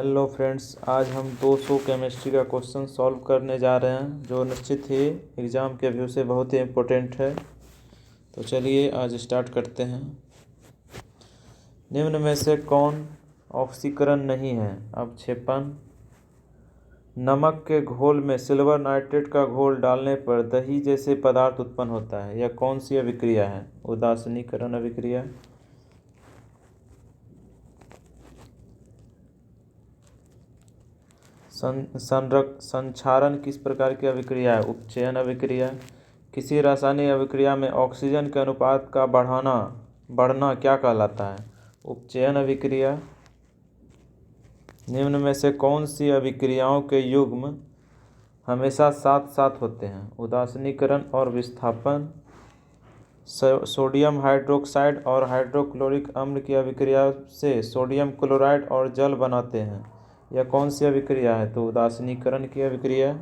Hello friends, आज हम 200 chemistry का क्वेश्चन सॉल्व करने जा रहे हैं जो निश्चित ही एग्ज़ाम के व्यू से बहुत ही इम्पोर्टेंट है। तो चलिए आज स्टार्ट करते हैं। निम्न में से कौन ऑक्सीकरण नहीं है? अवक्षेपण। नमक के घोल में सिल्वर नाइट्रेट का घोल डालने पर दही जैसे पदार्थ उत्पन्न होता है। यह कौन सी अभिक्रिया है? उदासीनीकरण अभिक्रिया। संक्षारण किस प्रकार की अभिक्रिया है? उपचयन अभिक्रिया। किसी रासायनिक अभिक्रिया में ऑक्सीजन के अनुपात का बढ़ना क्या कहलाता है? उपचयन अभिक्रिया। निम्न में से कौन सी अभिक्रियाओं के युग्म हमेशा साथ साथ होते हैं? उदासीनीकरण और विस्थापन। सोडियम हाइड्रोक्साइड और हाइड्रोक्लोरिक अम्ल की अभिक्रिया से सोडियम क्लोराइड और जल बनाते हैं। यह कौन सी अभिक्रिया है? तो उदासीनीकरण की अभिक्रिया।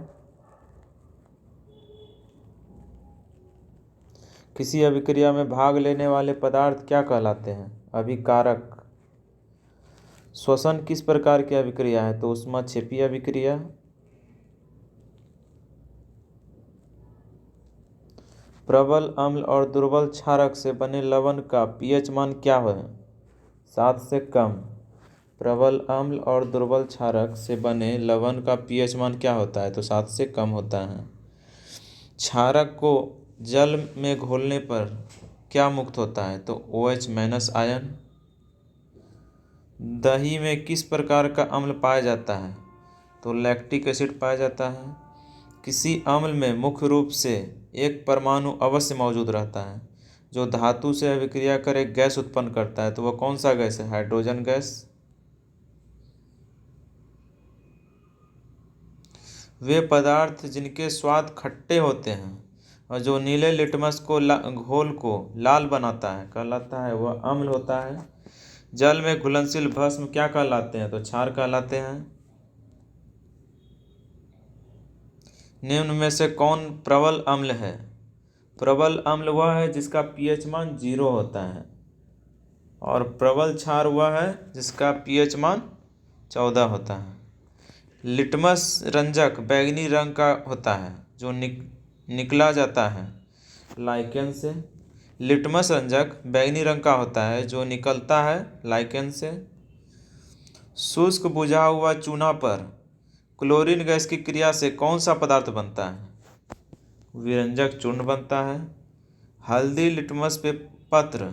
किसी अभिक्रिया में भाग लेने वाले पदार्थ क्या कहलाते हैं? अभिकारक। श्वसन किस प्रकार की अभिक्रिया है? तो ऊष्माक्षेपी अभिक्रिया। प्रबल अम्ल और दुर्बल क्षारक से बने लवण का पीएच मान क्या है? 7 से कम। प्रबल अम्ल और दुर्बल क्षारक से बने लवण का पीएच मान क्या होता है? तो 7 से कम होता है। क्षारक को जल में घोलने पर क्या मुक्त होता है? तो OH- आयन। दही में किस प्रकार का अम्ल पाया जाता है? तो लैक्टिक एसिड पाया जाता है। किसी अम्ल में मुख्य रूप से एक परमाणु अवश्य मौजूद रहता है जो धातु से अभिक्रिया कर एक गैस उत्पन्न करता है। तो वह कौन सा गैस है? Hydrogen gas. वे पदार्थ जिनके स्वाद खट्टे होते हैं और जो नीले लिटमस को घोल को लाल बनाता है कहलाता है, वह अम्ल होता है। जल में घुलनशील भस्म क्या कहलाते हैं? तो क्षार कहलाते हैं। निम्न में से कौन प्रबल अम्ल है? प्रबल अम्ल वह है जिसका पीएच मान 0 होता है और प्रबल क्षार वह है जिसका पीएच मान 14 होता है। लिटमस रंजक बैंगनी रंग का होता है जो निकला जाता है लाइकेन से। लिटमस रंजक बैंगनी रंग का होता है जो निकलता है लाइकेन से। शुष्क बुझा हुआ चूना पर क्लोरीन गैस की क्रिया से कौन सा पदार्थ बनता है? विरंजक चूर्ण बनता है। हल्दी, लिटमस पत्र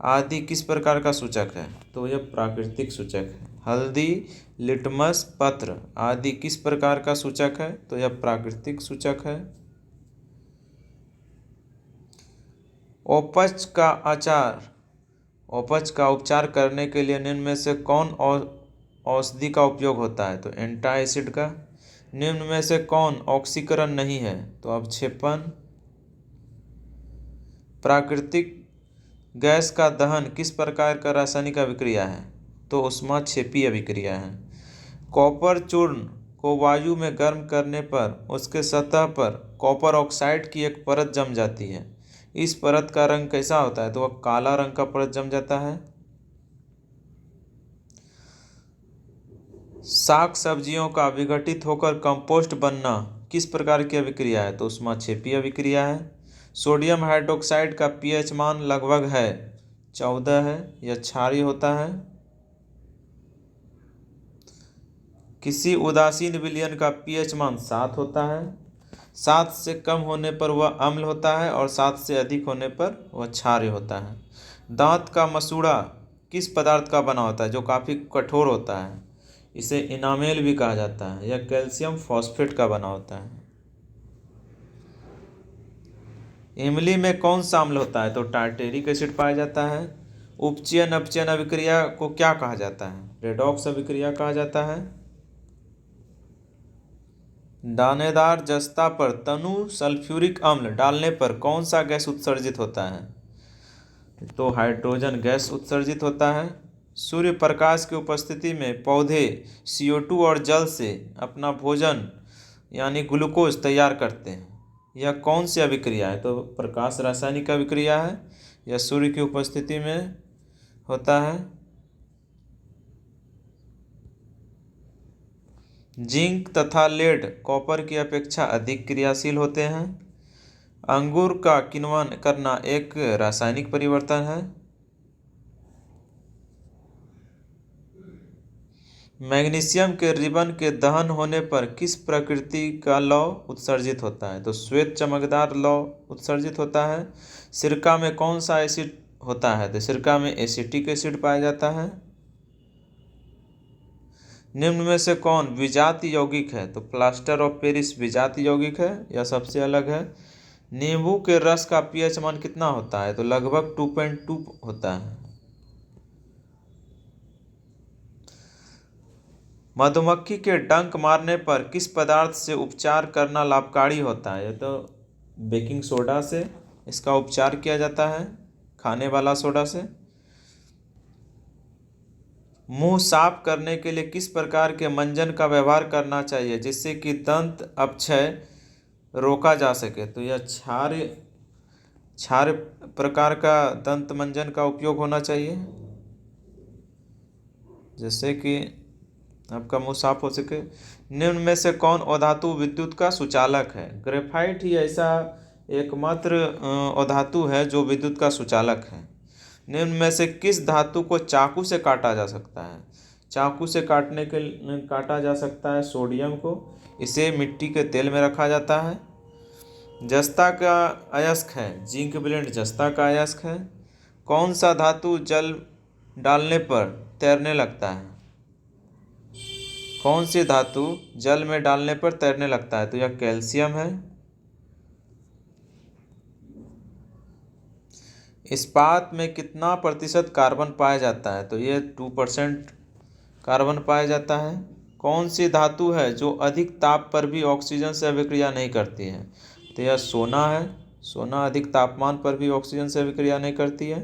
आदि किस प्रकार का सूचक है? तो यह प्राकृतिक सूचक है। हल्दी, लिटमस पत्र आदि किस प्रकार का सूचक है? तो यह प्राकृतिक सूचक है। ओपच का उपचार करने के लिए निम्न में से कौन औषधि का उपयोग होता है? तो एंटासिड का। निम्न में से कौन ऑक्सीकरण नहीं है? तो अवक्षेपण। प्राकृतिक गैस का दहन किस प्रकार का रासायनिक अभिक्रिया है? तो ऊष्माक्षेपी अभिक्रिया है। कॉपर चूर्ण को वायु में गर्म करने पर उसके सतह पर कॉपर ऑक्साइड की एक परत जम जाती है। इस परत का रंग कैसा होता है? तो वह काला रंग का परत जम जाता है। साग सब्जियों का विघटित होकर कंपोस्ट बनना किस प्रकार की अभिक्रिया है? तो ऊष्माक्षेपी अभिक्रिया है। सोडियम हाइड्रोक्साइड का पीएच मान लगभग है 14 है। यह क्षारीय होता है। किसी उदासीन विलयन का पीएच मान 7 होता है। 7 से कम होने पर वह अम्ल होता है और 7 से अधिक होने पर वह क्षारीय होता है। दांत का मसूड़ा किस पदार्थ का बना होता है जो काफ़ी कठोर होता है? इसे इनामेल भी कहा जाता है। यह कैल्शियम फॉस्फेट का बना होता है। इमली में कौन सा अम्ल होता है? तो टार्टेरिक एसिड पाया जाता है। उपचयन अपचयन अभिक्रिया को क्या कहा जाता है? रेडॉक्स अभिक्रिया कहा जाता है। दानेदार जस्ता पर तनु सल्फ्यूरिक अम्ल डालने पर कौन सा गैस उत्सर्जित होता है? तो हाइड्रोजन गैस उत्सर्जित होता है। सूर्य प्रकाश की उपस्थिति में पौधे CO2 और जल से अपना भोजन यानी ग्लूकोज तैयार करते हैं। यह कौन सी अभिक्रिया है? तो प्रकाश रासायनिक अभिक्रिया है। यह सूर्य की उपस्थिति में होता है। जिंक तथा लेड कॉपर की अपेक्षा अधिक क्रियाशील होते हैं। अंगूर का किण्वन करना एक रासायनिक परिवर्तन है। मैग्नीशियम के रिबन के दहन होने पर किस प्रकृति का लौह उत्सर्जित होता है? तो श्वेत चमकदार लौह उत्सर्जित होता है। सिरका में कौन सा एसिड होता है? तो सिरका में एसिटिक एसिड पाया जाता है। निम्न में से कौन विजातीय यौगिक है? तो प्लास्टर ऑफ पेरिस विजातीय यौगिक है, यह सबसे अलग है। नींबू के रस का पीएच मान कितना होता है? तो लगभग 2.2 होता है। मधुमक्खी के डंक मारने पर किस पदार्थ से उपचार करना लाभकारी होता है? तो बेकिंग सोडा से इसका उपचार किया जाता है, खाने वाला सोडा से। मुंह साफ करने के लिए किस प्रकार के मंजन का व्यवहार करना चाहिए जिससे कि दंत अपक्षय रोका जा सके? तो यह क्षार प्रकार का दंत मंजन का उपयोग होना चाहिए जिससे कि आपका मुंह साफ हो सके। निम्न में से कौन अधातु विद्युत का सुचालक है? ग्रेफाइट ही ऐसा एकमात्र अधातु है जो विद्युत का सुचालक है। निम्न में से किस धातु को चाकू से काटा जा सकता है? चाकू से काटा जा सकता है सोडियम को। इसे मिट्टी के तेल में रखा जाता है। जस्ता का अयस्क है, जिंक ब्लेंड जस्ता का अयस्क है। कौन सा धातु जल डालने पर तैरने लगता है? कौन सी धातु जल में डालने पर तैरने लगता है? तो यह कैल्शियम है। इस्पात में कितना प्रतिशत कार्बन पाया जाता है? तो ये 2% कार्बन पाया जाता है। कौन सी धातु है जो अधिक ताप पर भी ऑक्सीजन से अभिक्रिया नहीं करती है? तो यह सोना है। सोना अधिक तापमान पर भी ऑक्सीजन से अभिक्रिया नहीं करती है।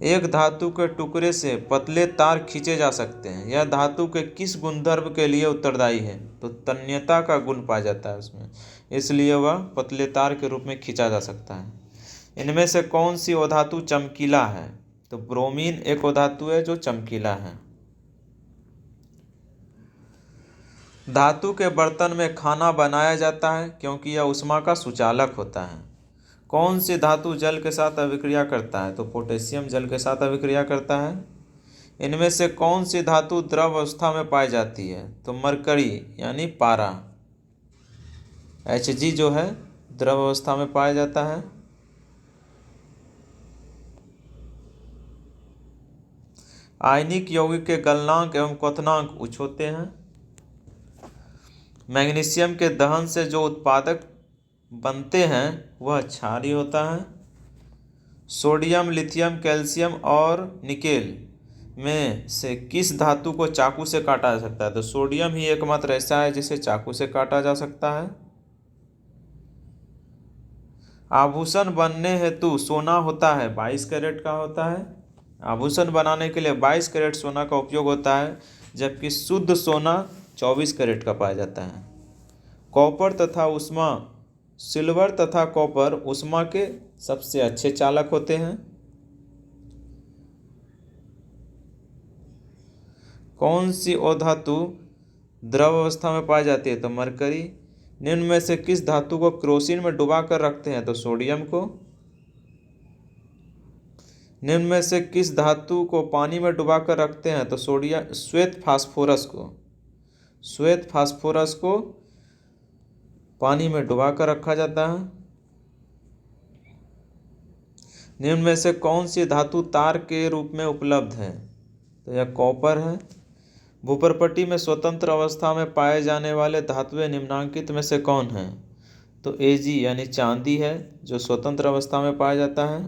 एक धातु के टुकड़े से पतले तार खींचे जा सकते हैं। यह धातु के किस गुणधर्म के लिए उत्तरदायी है? तो तन्यता का गुण पाया जाता है उसमें, इसलिए वह पतले तार के रूप में खींचा जा सकता है। इनमें से कौन सी अधातु चमकीला है? तो ब्रोमीन एक अधातु है जो चमकीला है। धातु के बर्तन में खाना बनाया जाता है क्योंकि यह ऊष्मा का सुचालक होता है। कौन सी धातु जल के साथ अभिक्रिया करता है? तो पोटेशियम जल के साथ अभिक्रिया करता है। इनमें से कौन सी धातु द्रव अवस्था में पाई जाती है? तो मरकरी यानी पारा, Hg जो है द्रव अवस्था में पाया जाता है। आयनिक यौगिक के गलनांक एवं क्वथनांक उच्च होते हैं। मैग्नीशियम के दहन से जो उत्पादक बनते हैं वह क्षारीय होता है। सोडियम, लिथियम, कैल्शियम और निकेल में से किस धातु को चाकू से काटा जा सकता है? तो सोडियम ही एकमात्र ऐसा है जिसे चाकू से काटा जा सकता है। आभूषण बनने हेतु सोना होता है 22 कैरेट का होता है। आभूषण बनाने के लिए 22 कैरेट सोना का उपयोग होता है, जबकि शुद्ध सोना 24 कैरेट का पाया जाता है। कॉपर तथा ऊष्मा, सिल्वर तथा कॉपर ऊष्मा के सबसे अच्छे चालक होते हैं। कौन सी अधातु द्रव अवस्था में पाई जाती है? तो मरकरी। निम्न में से किस धातु को केरोसिन में डुबा कर रखते हैं? तो सोडियम को। निम्न में से किस धातु को पानी में डुबा कर रखते हैं? तो श्वेत फास्फोरस को। श्वेत फास्फोरस को पानी में डुबा कर रखा जाता है। निम्न में से कौन सी धातु तार के रूप में उपलब्ध है? तो यह कॉपर है। भूपर्पटी में स्वतंत्र अवस्था में पाए जाने वाले धातुएं निम्नांकित में से कौन है? तो Ag यानी चांदी है जो स्वतंत्र अवस्था में पाया जाता है।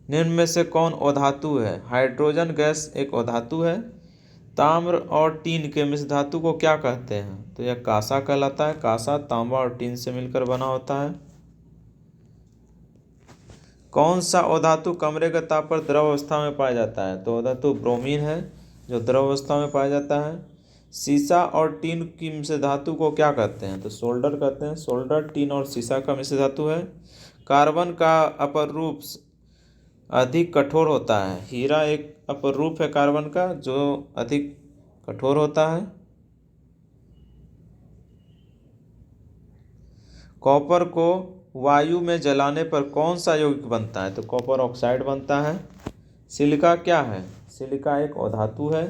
निम्न में से कौन अधातु है? हाइड्रोजन गैस एक अधातु है। ताम्र और टीन के मिश्र धातु को क्या कहते हैं? तो यह कांसा कहलाता है। कांसा तांबा और टीन से मिलकर बना होता है। कौन सा अधातु कमरे के ताप पर द्रव अवस्था में पाया जाता है? तो अधातु ब्रोमीन है जो द्रव अवस्था में पाया जाता है। सीसा और टीन की मिश्र धातु को क्या कहते हैं? तो सोल्डर कहते हैं। सोल्डर टीन और सीसा का मिश्र धातु है। कार्बन का अधिक कठोर होता है। हीरा एक अपरूप है कार्बन का जो अधिक कठोर होता है। कॉपर को वायु में जलाने पर कौन सा यौगिक बनता है? तो कॉपर ऑक्साइड बनता है। सिलिका क्या है? सिलिका एक अधातु है।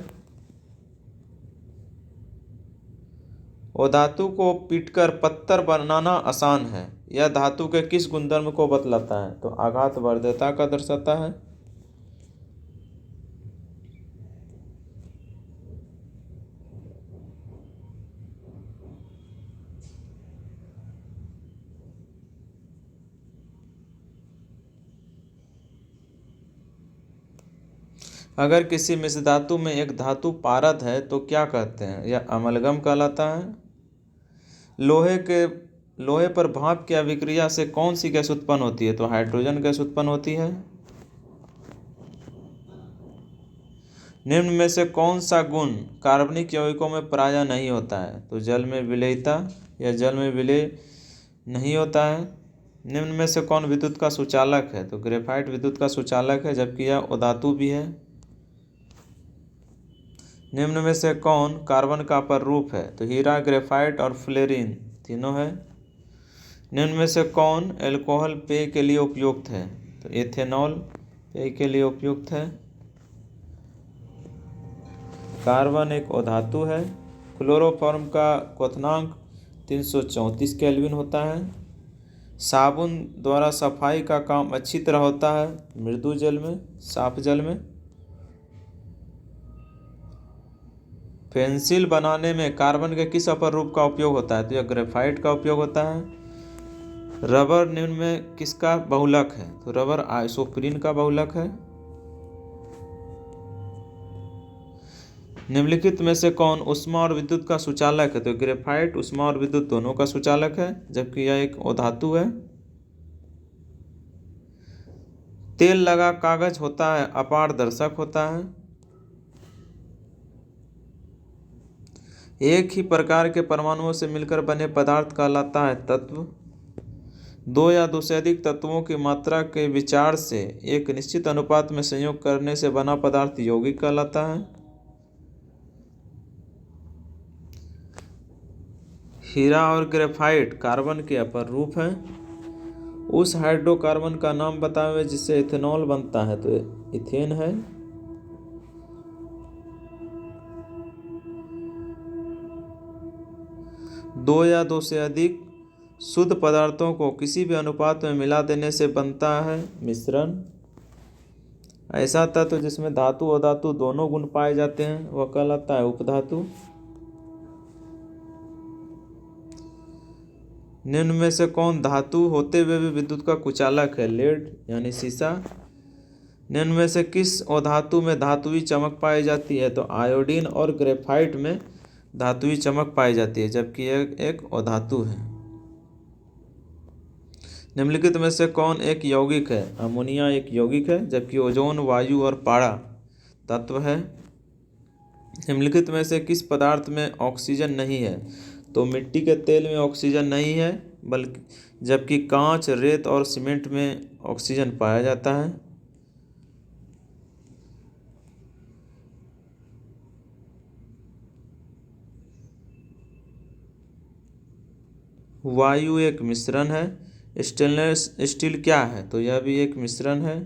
अधातु को पीटकर पत्थर बनाना आसान है। यह धातु के किस गुणधर्म को बतलाता है? तो आघात वर्ध्यता का दर्शाता है। अगर किसी मिश्र धातु में एक धातु पारद है तो क्या कहते हैं? यह अमलगम कहलाता है। लोहे पर भाप की अभिक्रिया से कौन सी गैस उत्पन्न होती है? तो हाइड्रोजन गैस उत्पन्न होती है। निम्न में से कौन सा गुण कार्बनिक यौगिकों में प्रायः नहीं होता है? तो जल में विलेयता या जल में विलेय नहीं होता है। निम्न में से कौन विद्युत का सुचालक है? तो ग्रेफाइट विद्युत का सुचालक है जबकि यह अधातु भी है। निम्न में से कौन कार्बन का अपरूप है? तो हीरा, ग्रेफाइट और फ्लोरीन तीनों है। निम्न में से कौन अल्कोहल पेय के लिए उपयुक्त है? तो एथेनॉल पेय के लिए उपयुक्त है। कार्बन एक अधातु है। क्लोरोफॉर्म का क्वथनांक 334 केल्विन होता है। साबुन द्वारा सफाई का काम अच्छी तरह होता है मृदु जल में, साफ जल में। पेंसिल बनाने में कार्बन के किस अपरूप का उपयोग होता है? तो यह ग्रेफाइट का उपयोग होता है। रबर निम्न में किसका बहुलक है? तो रबर आइसोप्रीन का बहुलक है। निम्नलिखित में से कौन ऊष्मा और विद्युत का सुचालक है? तो ग्रेफाइट ऊष्मा और विद्युत दोनों का सुचालक है जबकि यह एक अधातु है। तेल लगा कागज होता है अपारदर्शक होता है। एक ही प्रकार के परमाणुओं से मिलकर बने पदार्थ कहलाता है तत्व। दो या दो से अधिक तत्वों की मात्रा के विचार से एक निश्चित अनुपात में संयोग करने से बना पदार्थ यौगिक कहलाता है। हीरा और ग्रेफाइट कार्बन के अपरूप हैं। उस हाइड्रोकार्बन का नाम बतावें जिससे इथेनॉल बनता है? तो इथेन है। दो या दो से अधिक शुद्ध पदार्थों को किसी भी अनुपात में मिला देने से बनता है मिश्रण। ऐसा तत्व जिसमें धातु और अधातु दोनों गुण पाए जाते हैं वह कहलाता है उपधातु। निम्न में से कौन धातु होते हुए भी विद्युत का कुचालक है? लेड यानी शीशा। निम्न में से किस अधातु में धातुई चमक पाई जाती है? तो आयोडीन और ग्रेफाइट में धातुई चमक पाई जाती है जबकि यह एक अधातु है। निम्नलिखित में से कौन एक यौगिक है? अमोनिया एक यौगिक है जबकि ओजोन, वायु और पारा तत्व है। निम्नलिखित में से किस पदार्थ में ऑक्सीजन नहीं है? तो मिट्टी के तेल में ऑक्सीजन नहीं है बल्कि जबकि कांच, रेत और सीमेंट में ऑक्सीजन पाया जाता है। वायु एक मिश्रण है। स्टेनलेस स्टील क्या है? तो यह भी एक मिश्रण है।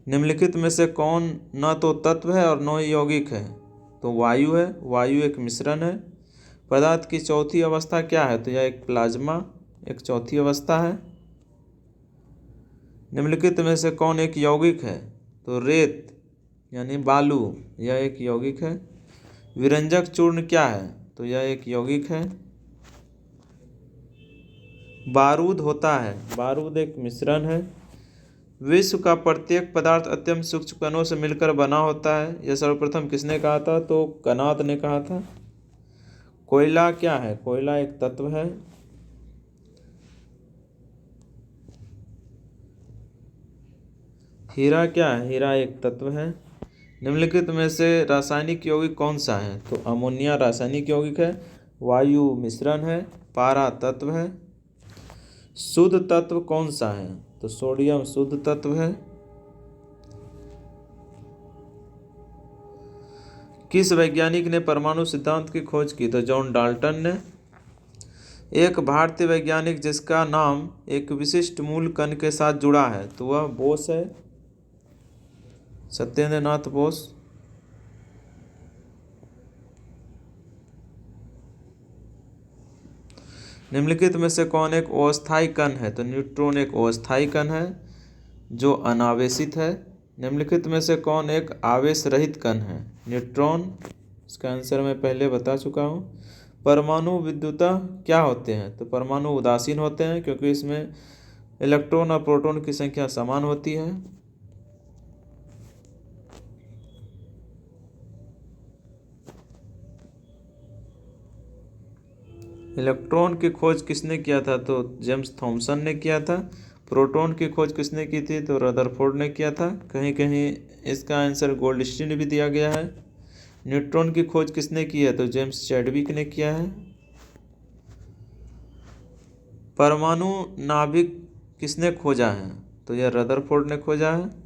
निम्नलिखित में से कौन न तो तत्व है और न ही यौगिक है? तो वायु है। वायु एक मिश्रण है। पदार्थ की चौथी अवस्था क्या है? तो यह एक प्लाज्मा एक चौथी अवस्था है। निम्नलिखित में से कौन एक यौगिक है? तो रेत यानी बालू यह एक यौगिक है। विरंजक चूर्ण क्या है? तो यह एक यौगिक है। बारूद होता है। बारूद एक मिश्रण है। विश्व का प्रत्येक पदार्थ अत्यंत सूक्ष्म कणों से मिलकर बना होता है। यह सर्वप्रथम किसने कहा था? तो कनाद ने कहा था। कोयला क्या है? कोयला एक तत्व है। हीरा क्या है? हीरा एक तत्व है। निम्नलिखित में से रासायनिक यौगिक कौन सा है? तो अमोनिया रासायनिक यौगिक है। वायु मिश्रण है। पारा तत्व है। शुद्ध तत्व कौन सा है? तो सोडियम शुद्ध तत्व है। किस वैज्ञानिक ने परमाणु सिद्धांत की खोज की? तो जॉन डाल्टन ने। एक भारतीय वैज्ञानिक जिसका नाम एक विशिष्ट मूल कण के साथ जुड़ा है, तो वह बोस है, सत्येंद्र नाथ बोस। निम्नलिखित में से कौन एक अस्थायी कण है? तो न्यूट्रॉन एक अस्थायी कण है जो अनावेशित है। निम्नलिखित में से कौन एक आवेश रहित कण है? न्यूट्रॉन। इसका आंसर मैं पहले बता चुका हूँ। परमाणु विद्युतः क्या होते हैं? तो परमाणु उदासीन होते हैं क्योंकि इसमें इलेक्ट्रॉन और प्रोटॉन की संख्या समान होती है। इलेक्ट्रॉन की खोज किसने किया था? तो जेम्स थॉमसन ने किया था। प्रोटॉन की खोज किसने की थी? तो रदरफोर्ड ने किया था। कहीं कहीं इसका आंसर गोल्डस्टीन भी दिया गया है। न्यूट्रॉन की खोज किसने की है? तो जेम्स चैडविक ने किया है। परमाणु नाभिक किसने खोजा है? तो यह रदरफोर्ड ने खोजा है।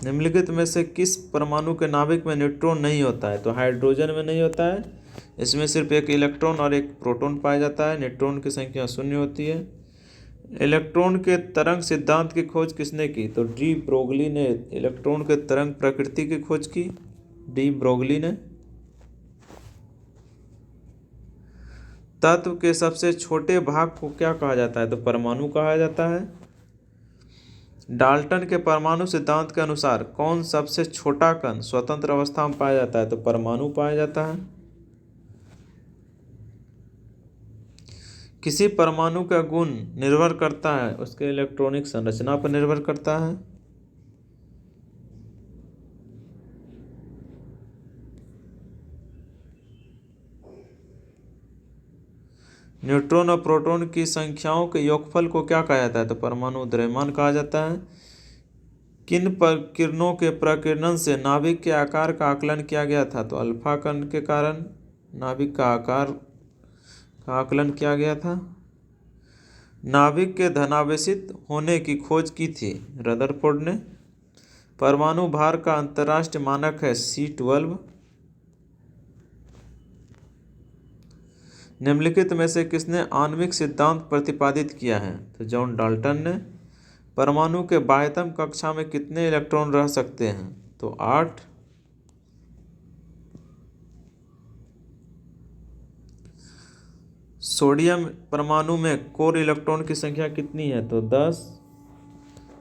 निम्नलिखित में से किस परमाणु के नाभिक में न्यूट्रॉन नहीं होता है? तो हाइड्रोजन में नहीं होता है। इसमें सिर्फ एक इलेक्ट्रॉन और एक प्रोटॉन पाया जाता है। न्यूट्रॉन की संख्या 0 होती है। इलेक्ट्रॉन के तरंग सिद्धांत की खोज किसने की? तो डी ब्रोगली ने इलेक्ट्रॉन के तरंग प्रकृति की खोज की। डी ब्रोगली ने। तत्व के सबसे छोटे भाग को क्या कहा जाता है? तो परमाणु कहा जाता है। डाल्टन के परमाणु सिद्धांत के अनुसार कौन सबसे छोटा कण स्वतंत्र अवस्था में पाया जाता है? तो परमाणु पाया जाता है। किसी परमाणु का गुण निर्भर करता है उसके इलेक्ट्रॉनिक संरचना पर निर्भर करता है। न्यूट्रॉन और प्रोटॉन की संख्याओं के योगफल को क्या कहा जाता है? तो परमाणु द्रव्यमान कहा जाता है। किन किरणों के प्रकीर्णन से नाभिक के आकार का आकलन किया गया था? तो अल्फा कण के कारण नाभिक का आकार का आकलन किया गया था। नाभिक के धनावेशित होने की खोज की थी रदरफोर्ड ने। परमाणु भार का अंतर्राष्ट्रीय मानक है C12। निम्नलिखित में से किसने आणविक सिद्धांत प्रतिपादित किया है? तो जॉन डाल्टन ने। परमाणु के बाह्यतम कक्षा में कितने इलेक्ट्रॉन रह सकते हैं? तो 8। सोडियम परमाणु में कोर इलेक्ट्रॉन की संख्या कितनी है? तो 10।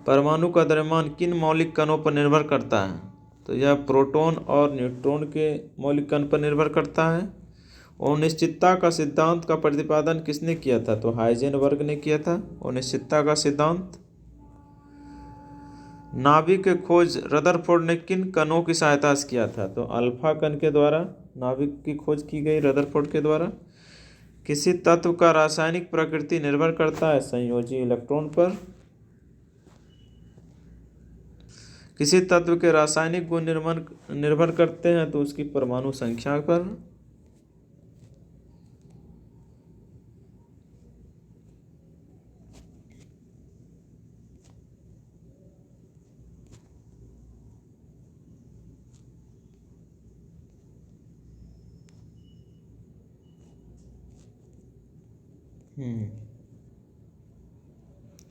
परमाणु का द्रव्यमान किन मौलिक कणों पर निर्भर करता है? तो यह प्रोटॉन और न्यूट्रॉन के मौलिक कण पर निर्भर करता है। अनिश्चितता का सिद्धांत का प्रतिपादन किसने किया था? तो हाइजेनबर्ग ने किया था अनिश्चितता का सिद्धांत। नाभिक की खोज रदरफोर्ड ने किन कणों की सहायता से किया था? तो अल्फा कण के द्वारा नाभिक की खोज की गई रदरफोर्ड के द्वारा। किसी तत्व का रासायनिक प्रकृति निर्भर करता है संयोजी इलेक्ट्रॉन पर। किसी तत्व के रासायनिक गुण निर्भर करते हैं तो उसकी परमाणु संख्या पर।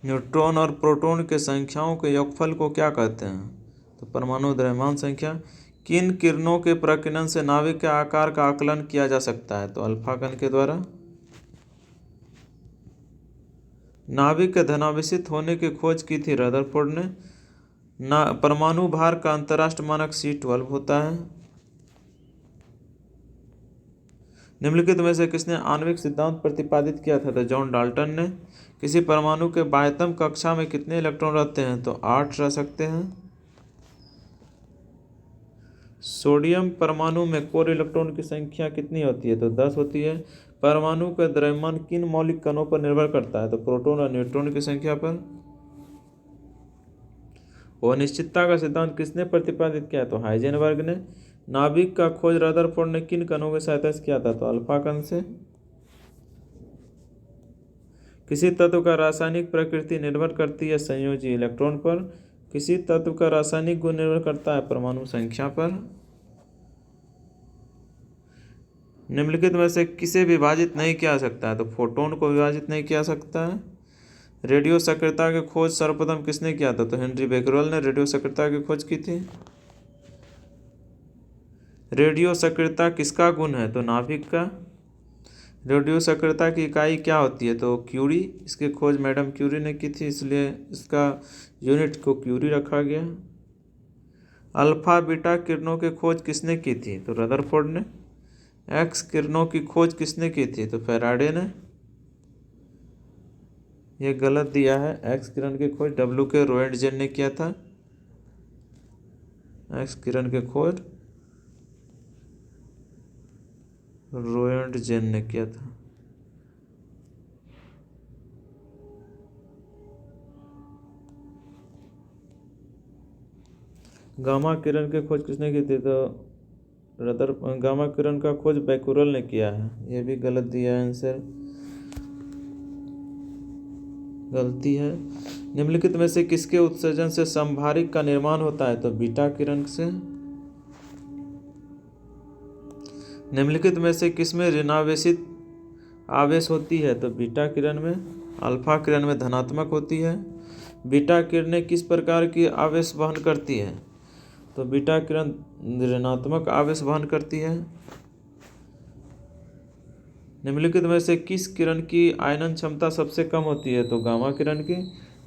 न्यूट्रॉन और प्रोटॉन के संख्याओं के योगफल को क्या कहते हैं? तो परमाणु द्रव्यमान संख्या। किन किरणों के प्रकीर्णन से नाभिक के आकार का आकलन किया जा सकता है? तो अल्फा कण के द्वारा। नाभिक के धनावेशित होने की खोज की थी रदरफोर्ड ने। परमाणु भार का अंतर्राष्ट्रीय मानक C12 होता है। निम्नलिखित में से किसने आणविक सिद्धांत प्रतिपादित किया था? तो जॉन डाल्टन ने। किसी परमाणु के बाह्यतम कक्षा में कितने इलेक्ट्रॉन रहते हैं? तो 8 रह सकते हैं। सोडियम परमाणु में कोर इलेक्ट्रॉन की संख्या कितनी होती है? तो 10 होती है। परमाणु का द्रव्यमान किन मौलिक कणों पर निर्भर करता है? तो प्रोटॉन और न्यूट्रॉन की संख्या पर। अनिश्चितता का सिद्धांत किसने प्रतिपादित किया? तो हाइजेनबर्ग ने। नाभिक का खोज रदरफोर्ड ने किन कणों की सहायता से किया था? तो अल्फा कण से। किसी तत्व का रासायनिक प्रकृति निर्भर करती है संयोजी इलेक्ट्रॉन पर। किसी तत्व का रासायनिक गुण निर्भर करता है परमाणु संख्या पर। निम्नलिखित में से किसे विभाजित नहीं किया सकता है? तो फोटोन को विभाजित नहीं किया सकता है। रेडियो सक्रियता की खोज सर्वप्रथम किसने किया था? तो हेनरी बेकरल ने रेडियो सक्रियता की खोज की थी। रेडियो सक्रियता किसका गुण है? तो नाभिक का। रेडियो सक्रियता की इकाई क्या होती है? तो क्यूरी। इसकी खोज मैडम क्यूरी ने की थी, इसलिए इसका यूनिट को क्यूरी रखा गया। अल्फा बीटा किरणों की खोज किसने की थी? तो रदरफोर्ड ने। एक्स किरणों की खोज किसने की थी? तो फैराडे ने। यह गलत दिया है। एक्स किरण की खोज डब्ल्यू के रोएंटजेन ने किया था। एक्स किरण की खोज रोएंटजेन ने किया था। गामा किरण की खोज किसने की थी? तो गामा किरण का खोज बेकुरल ने किया है। यह भी गलत दिया है, आंसर गलती है। निम्नलिखित में से किसके उत्सर्जन से संभारिक का निर्माण होता है? तो बीटा किरण से। निम्नलिखित में से किसमें ऋणावेशित आवेश होती है? तो बीटा किरण में। अल्फा किरण में धनात्मक होती है। बीटा किरणें किस प्रकार की आवेश वहन करती है? तो बीटा किरण ऋणात्मक आवेश वहन करती है। निम्नलिखित में से किस किरण की आयनन क्षमता सबसे कम होती है? तो गामा किरण की।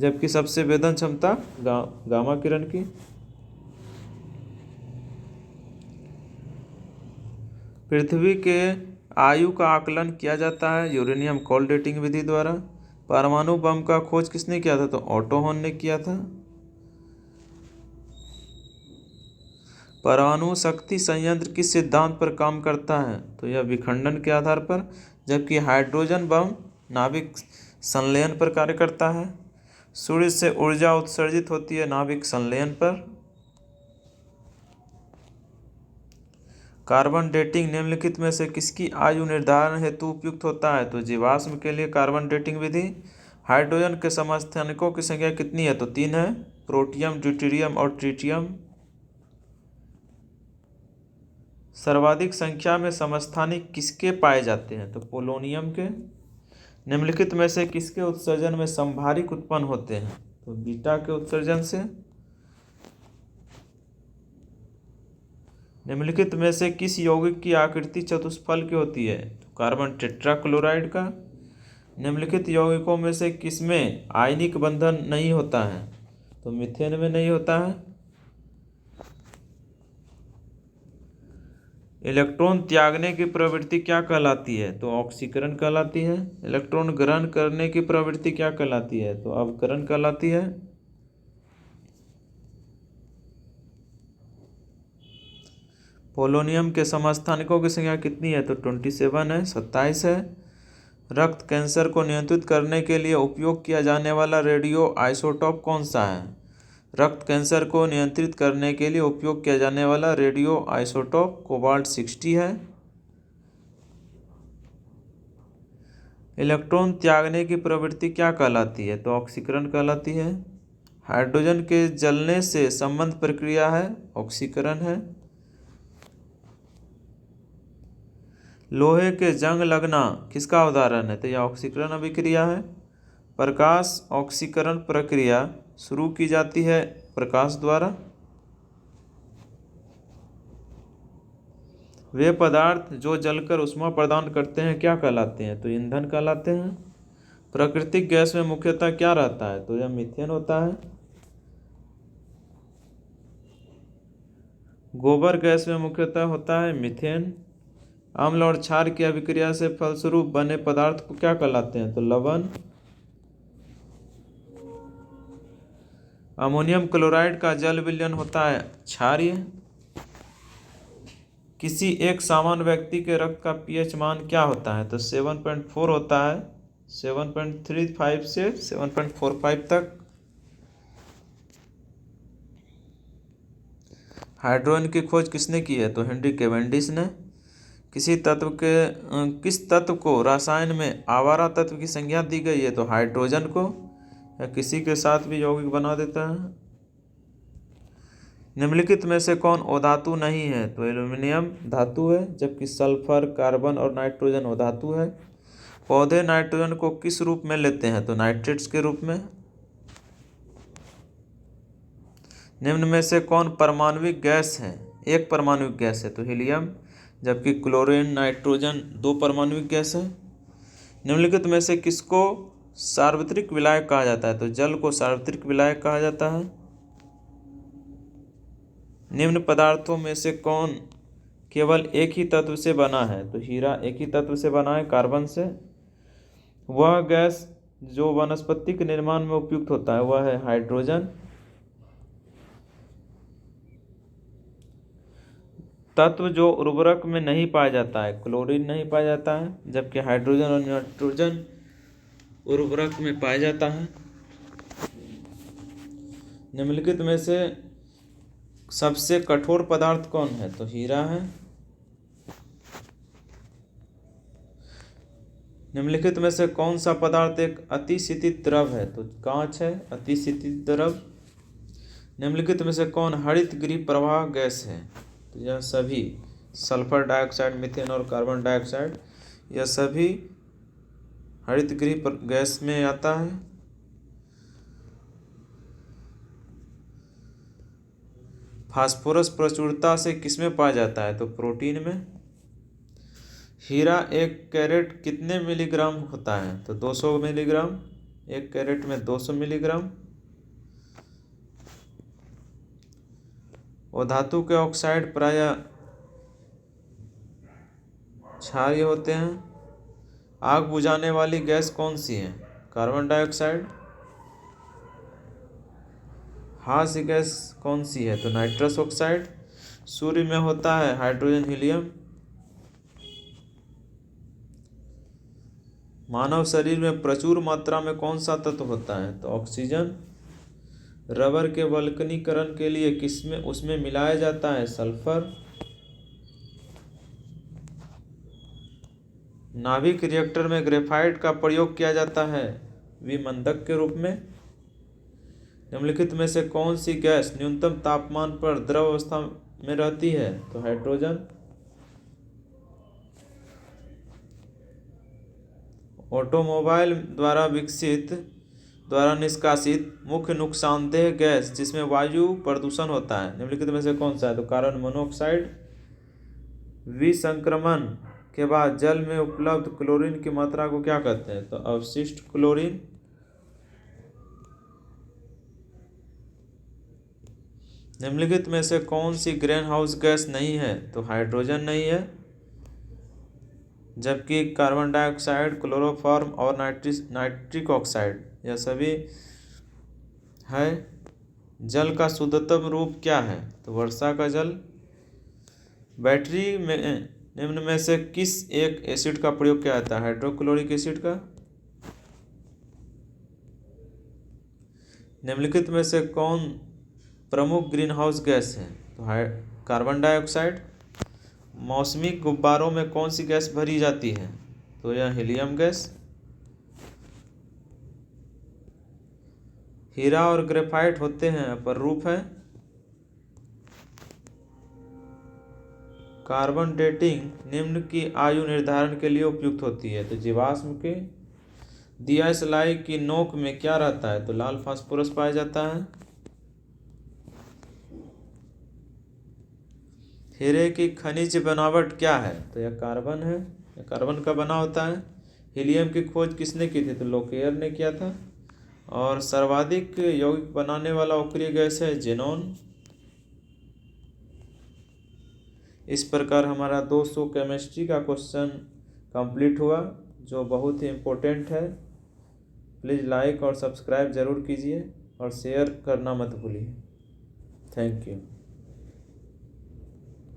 जबकि सबसे वेदन क्षमता गामा किरण की। पृथ्वी के आयु का आकलन किया जाता है यूरेनियम कोल्ड डेटिंग विधि द्वारा। परमाणु बम का खोज किसने किया था? तो ऑटो हॉर्न ने किया था। परमाणु शक्ति संयंत्र किस सिद्धांत पर काम करता है? तो यह विखंडन के आधार पर। जबकि हाइड्रोजन बम नाभिक संलयन पर कार्य करता है। सूर्य से ऊर्जा उत्सर्जित होती है नाभिक संलयन पर। कार्बन डेटिंग निम्नलिखित में से किसकी आयु निर्धारण हेतु उपयुक्त होता है? तो जीवाश्म के लिए कार्बन डेटिंग विधि। हाइड्रोजन के समस्थानिकों की संख्या कितनी है? तो 3 है। प्रोटियम, ड्यूटेरियम और ट्रिटियम। सर्वाधिक संख्या में समस्थानिक किसके पाए जाते हैं? तो पोलोनियम के। निम्नलिखित में से किसके उत्सर्जन में संभारिक उत्पन्न होते हैं? तो बीटा के उत्सर्जन से। निम्नलिखित में से किस यौगिक की आकृति चतुष्फल की होती है? तो कार्बन टेट्राक्लोराइड का। निम्नलिखित यौगिकों में से किसमें आयनिक बंधन नहीं होता है? तो मीथेन में नहीं होता है। इलेक्ट्रॉन त्यागने की प्रवृत्ति क्या कहलाती है? तो ऑक्सीकरण कहलाती है। इलेक्ट्रॉन ग्रहण करने की प्रवृत्ति क्या कहलाती है? तो अवकरण कहलाती है। पोलोनियम के समस्थानिकों की संख्या कितनी है? तो 27 है, 27 है। रक्त कैंसर को नियंत्रित करने के लिए उपयोग किया जाने वाला रेडियो आइसोटोप कौन सा है? रक्त कैंसर को नियंत्रित करने के लिए उपयोग किया जाने वाला रेडियो आइसोटोप कोबाल्ट 60 है। इलेक्ट्रॉन त्यागने की प्रवृत्ति क्या कहलाती है? तो ऑक्सीकरण कहलाती है। हाइड्रोजन के जलने से संबंध प्रक्रिया है ऑक्सीकरण है। लोहे के जंग लगना किसका उदाहरण है? तो यह ऑक्सीकरण अभिक्रिया है। प्रकाश ऑक्सीकरण प्रक्रिया शुरू की जाती है प्रकाश द्वारा। वे पदार्थ जो जलकर ऊष्मा प्रदान करते हैं क्या कहलाते हैं? तो ईंधन कहलाते हैं। प्राकृतिक गैस में मुख्यतः क्या रहता है? तो यह मीथेन होता है। गोबर गैस में मुख्यतः होता है मीथेन। अम्ल और क्षार की अभिक्रिया से फलस्वरूप बने पदार्थ को क्या कहलाते हैं? तो लवण। अमोनियम क्लोराइड का जल विलयन होता है क्षारीय। किसी एक सामान्य व्यक्ति के रक्त का पीएच मान क्या होता है? तो 7.4 होता है। 7.35 से 7.45 तक। हाइड्रोजन की खोज किसने की है? तो हेनरी कैवेंडिश ने। किस तत्व को रसायन में आवारा तत्व की संज्ञा दी गई है? तो हाइड्रोजन को। या किसी के साथ भी यौगिक बना देता है। निम्नलिखित में से कौन अधातु नहीं है? तो एल्यूमिनियम धातु है, जबकि सल्फर, कार्बन और नाइट्रोजन अधातु है। पौधे नाइट्रोजन को किस रूप में लेते हैं? तो नाइट्रेट्स के रूप में। निम्न में से कौन परमाणविक गैस है? एक परमाणविक गैस है, तो हीलियम, जबकि क्लोरीन, नाइट्रोजन 2 परमाणविक गैस है। निम्नलिखित में से किसको सार्वत्रिक विलायक कहा जाता है? तो जल को सार्वत्रिक विलायक कहा जाता है। निम्न पदार्थों में से कौन केवल एक ही तत्व से बना है? तो हीरा एक ही तत्व से बना है, कार्बन से। वह गैस जो वनस्पति के निर्माण में उपयुक्त होता है वह है हाइड्रोजन। तत्व जो उर्वरक में नहीं पाया जाता है, क्लोरीन नहीं पाया जाता है, जबकि हाइड्रोजन और नाइट्रोजन उर्वरक में पाया जाता है। निम्नलिखित में से सबसे कठोर पदार्थ कौन है? तो हीरा है। निम्नलिखित में से कौन सा पदार्थ एक अतिशीतित द्रव है? तो कांच है, अतिशीतित द्रव। निम्नलिखित में से कौन हरित गृह प्रवाह गैस है? तो यह सभी सल्फर डाइऑक्साइड, मीथेन और कार्बन डाइऑक्साइड, यह सभी हरित गृह गैस में आता है। फास्फोरस प्रचुरता से किसमें पाया जाता है? तो प्रोटीन में। हीरा 1 कैरेट कितने मिलीग्राम होता है? तो 200 मिलीग्राम। 1 कैरेट में 200 मिलीग्राम। और धातु के ऑक्साइड प्रायः क्षारीय होते हैं। आग बुझाने वाली गैस कौन सी है? Carbon dioxide. हास्य गैस कौन सी है? तो नाइट्रस ऑक्साइड। सूर्य में होता है हाइड्रोजन, हीलियम। मानव शरीर में प्रचुर मात्रा में कौन सा तत्व होता है? तो ऑक्सीजन। रबर के वल्कनीकरण के लिए उसमें मिलाया जाता है सल्फर। नाभिक रिएक्टर में ग्रेफाइट का प्रयोग किया जाता है विमंदक के रूप में। निम्नलिखित में से कौन सी गैस न्यूनतम तापमान पर द्रव अवस्था में रहती है? तो हाइड्रोजन। ऑटोमोबाइल द्वारा निष्कासित मुख्य नुकसानदेह गैस जिसमें वायु प्रदूषण होता है, निम्नलिखित में से कौन सा है? तो कार्बन मोनोऑक्साइड। विसंक्रमण के बाद जल में उपलब्ध क्लोरीन की मात्रा को क्या कहते हैं? तो अवशिष्ट क्लोरीन। निम्नलिखित में से कौन सी ग्रीन हाउस गैस नहीं है? तो हाइड्रोजन नहीं है, जबकि कार्बन डाइऑक्साइड, क्लोरोफॉर्म और नाइट्रिक ऑक्साइड यह सभी है। जल का शुद्धतम रूप क्या है? तो वर्षा का जल। बैटरी में निम्न में से किस एक एसिड का प्रयोग किया जाता है? हाइड्रोक्लोरिक एसिड का। निम्नलिखित में से कौन प्रमुख ग्रीन हाउस गैस है? तो कार्बन डाइऑक्साइड। मौसमी गुब्बारों में कौन सी गैस भरी जाती है? तो यह हीलियम गैस। हीरा और ग्रेफाइट होते हैं अपरूप है। कार्बन डेटिंग निम्न की आयु निर्धारण के लिए उपयुक्त होती है। तो जीवाश्म के। दिया स्लाई की नोक में क्या रहता है? तो लाल फास्फोरस पाया जाता है। हीरे की खनिज बनावट क्या है? तो यह कार्बन है, यह कार्बन का बना होता है। हीलियम की खोज किसने की थी? तो लोकेयर ने किया था। और सर्वाधिक यौगिक बनाने वाला अक्रिय गैस है जेनॉन। इस प्रकार हमारा 200 केमिस्ट्री का क्वेश्चन कंप्लीट हुआ, जो बहुत ही इम्पोर्टेंट है। प्लीज़ लाइक और सब्सक्राइब ज़रूर कीजिए और शेयर करना मत भूलिए। Thank you.